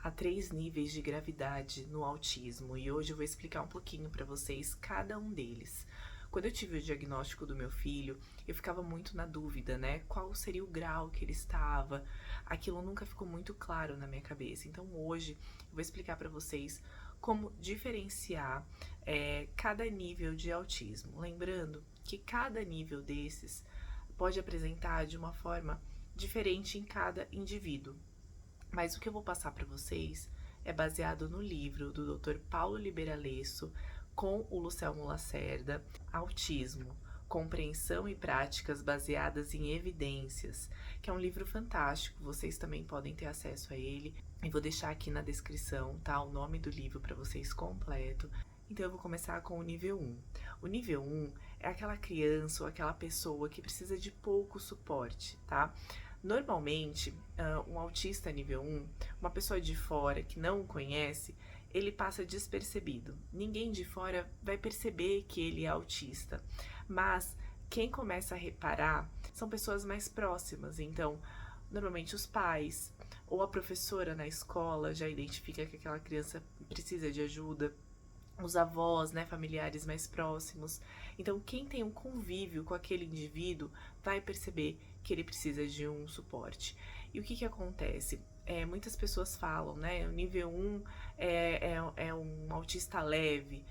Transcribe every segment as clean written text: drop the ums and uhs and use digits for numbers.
Há 3 níveis de gravidade no autismo e hoje eu vou explicar um pouquinho para vocês cada um deles. Quando eu tive o diagnóstico do meu filho, eu ficava muito na dúvida, né? Qual seria o grau que ele estava? Aquilo nunca ficou muito claro na minha cabeça. Então hoje eu vou explicar para vocês como diferenciar cada nível de autismo. Lembrando que cada nível desses pode apresentar de uma forma diferente em cada indivíduo. Mas o que eu vou passar para vocês é baseado no livro do Dr. Paulo Liberalesso com o Lucelmo Lacerda, Autismo, Compreensão e Práticas Baseadas em Evidências, que é um livro fantástico, vocês também podem ter acesso a ele. E vou deixar aqui na descrição, tá, o nome do livro para vocês completo. Então eu vou começar com o nível 1. O nível 1 é aquela criança ou aquela pessoa que precisa de pouco suporte, tá? Normalmente, um autista nível 1, uma pessoa de fora que não o conhece, ele passa despercebido. Ninguém de fora vai perceber que ele é autista, mas quem começa a reparar são pessoas mais próximas. Então, normalmente os pais ou a professora na escola já identifica que aquela criança precisa de ajuda, os avós, né, familiares mais próximos. Então, quem tem um convívio com aquele indivíduo vai perceber que ele precisa de um suporte. E o que acontece? Muitas pessoas falam, né, o nível 1 é um autista leve.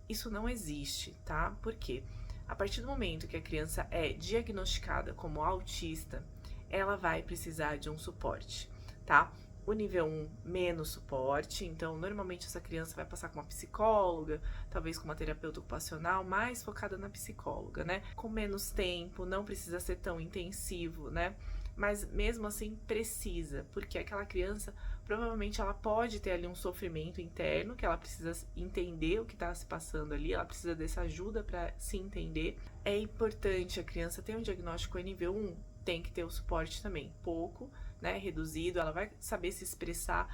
Isso não existe, tá? Por quê? A partir do momento que a criança é diagnosticada como autista, ela vai precisar de um suporte, tá? O nível 1, menos suporte, então normalmente essa criança vai passar com uma psicóloga, talvez com uma terapeuta ocupacional, mais focada na psicóloga, né? Com menos tempo, não precisa ser tão intensivo, né? Mas mesmo assim precisa, porque aquela criança provavelmente ela pode ter ali um sofrimento interno, que ela precisa entender o que está se passando ali, ela precisa dessa ajuda para se entender. É importante a criança ter um diagnóstico em nível 1, tem que ter o suporte também, pouco, né, reduzido, ela vai saber se expressar,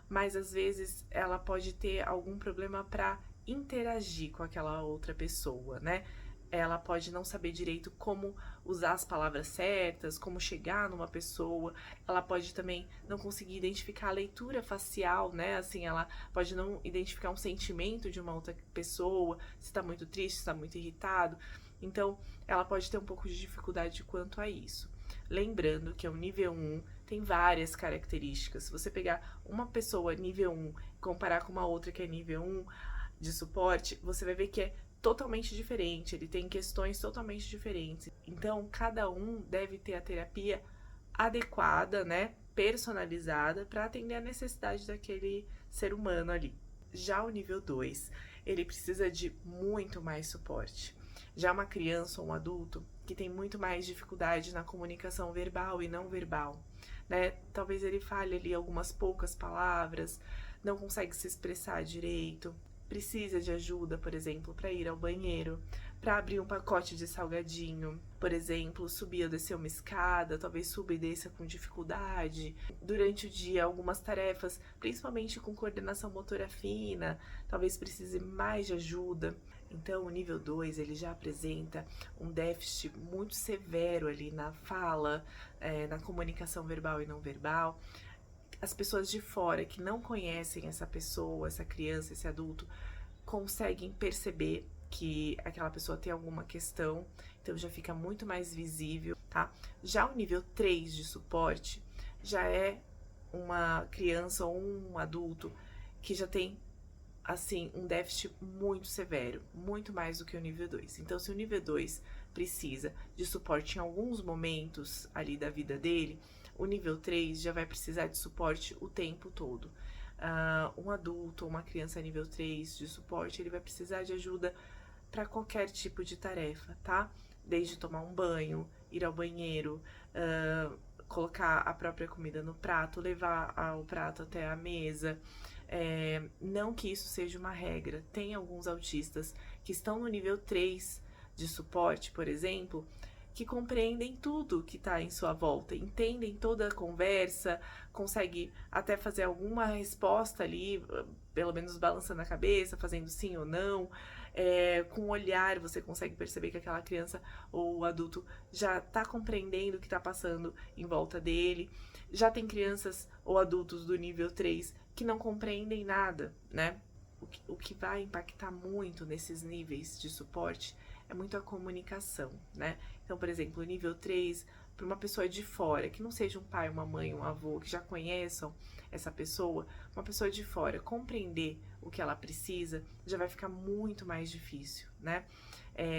mas às vezes ela pode ter algum problema para interagir com aquela outra pessoa, né? Ela pode não saber direito como usar as palavras certas, como chegar numa pessoa. Ela pode também não conseguir identificar a leitura facial, né? Assim, ela pode não identificar um sentimento de uma outra pessoa, se tá muito triste, se tá muito irritado. Então, ela pode ter um pouco de dificuldade quanto a isso. Lembrando que o nível 1 tem várias características. Se você pegar uma pessoa nível 1 e comparar com uma outra que é nível 1 de suporte, você vai ver que é totalmente diferente, ele tem questões totalmente diferentes. Então, cada um deve ter a terapia adequada, né, personalizada para atender a necessidade daquele ser humano ali. Já o nível 2, ele precisa de muito mais suporte. Já uma criança ou um adulto que tem muito mais dificuldade na comunicação verbal e não verbal, né? Talvez ele fale ali algumas poucas palavras, não consegue se expressar direito, precisa de ajuda, por exemplo, para ir ao banheiro, para abrir um pacote de salgadinho, por exemplo, subir ou descer uma escada, talvez suba e desça com dificuldade. Durante o dia, algumas tarefas, principalmente com coordenação motora fina, talvez precise mais de ajuda. Então, o nível 2, ele já apresenta um déficit muito severo ali na fala, na comunicação verbal e não verbal. As pessoas de fora que não conhecem essa pessoa, essa criança, esse adulto, conseguem perceber que aquela pessoa tem alguma questão, então já fica muito mais visível, tá? Já o nível 3 de suporte já é uma criança ou um adulto que já tem, assim, um déficit muito severo, muito mais do que o nível 2. Então, se o nível 2 precisa de suporte em alguns momentos ali da vida dele, o nível 3 já vai precisar de suporte o tempo todo. Um adulto ou uma criança nível 3 de suporte, ele vai precisar de ajuda para qualquer tipo de tarefa, tá? Desde tomar um banho, ir ao banheiro, colocar a própria comida no prato, levar o prato até a mesa. Não que isso seja uma regra. Tem alguns autistas que estão no nível 3 de suporte, por exemplo, que compreendem tudo que está em sua volta, entendem toda a conversa, consegue até fazer alguma resposta ali, pelo menos balançando a cabeça, fazendo sim ou não. Com o olhar você consegue perceber que aquela criança ou o adulto já está compreendendo o que está passando em volta dele. Já tem crianças ou adultos do nível 3 que não compreendem nada, né? O que vai impactar muito nesses níveis de suporte é muito a comunicação, né? Então, por exemplo, o nível 3, para uma pessoa de fora, que não seja um pai, uma mãe, um avô, que já conheçam essa pessoa, uma pessoa de fora compreender o que ela precisa, já vai ficar muito mais difícil, né?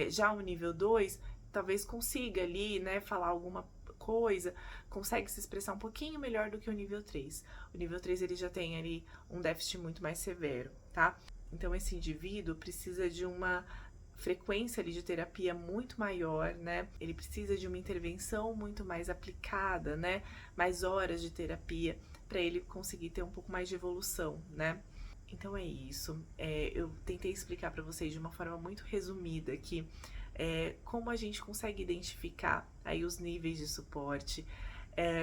Já o nível 2, talvez consiga ali, né, falar alguma coisa, consegue se expressar um pouquinho melhor do que o nível 3. O nível 3, ele já tem ali um déficit muito mais severo, tá? Então, esse indivíduo precisa de uma frequência ali de terapia muito maior, né? Ele precisa de uma intervenção muito mais aplicada, né? Mais horas de terapia para ele conseguir ter um pouco mais de evolução, né? Então é isso. Eu tentei explicar para vocês de uma forma muito resumida aqui como a gente consegue identificar aí os níveis de suporte.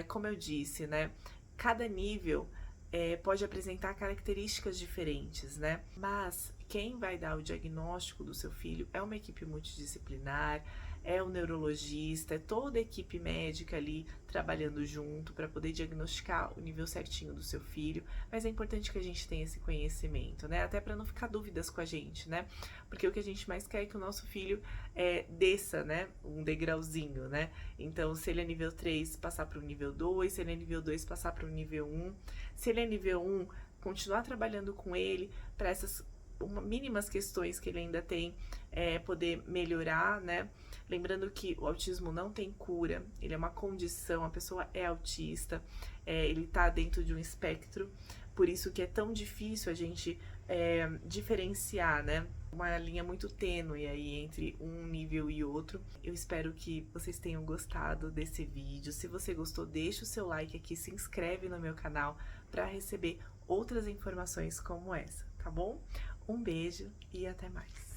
Como eu disse, né? Cada nível pode apresentar características diferentes, né? Mas quem vai dar o diagnóstico do seu filho é uma equipe multidisciplinar, é o neurologista, é toda a equipe médica ali trabalhando junto para poder diagnosticar o nível certinho do seu filho. Mas é importante que a gente tenha esse conhecimento, né? Até para não ficar dúvidas com a gente, né? Porque o que a gente mais quer é que o nosso filho desça, né? Um degrauzinho, né? Então, se ele é nível 3, passar para o nível 2, se ele é nível 2, passar para o nível 1. Se ele é nível 1, continuar trabalhando com ele para essas mínimas questões que ele ainda tem, poder melhorar, né? Lembrando que o autismo não tem cura, ele é uma condição, a pessoa é autista, ele tá dentro de um espectro, por isso que é tão difícil a gente diferenciar, né? Uma linha muito tênue aí entre um nível e outro. Eu espero que vocês tenham gostado desse vídeo. Se você gostou, deixa o seu like aqui, se inscreve no meu canal para receber outras informações como essa, tá bom? Um beijo e até mais!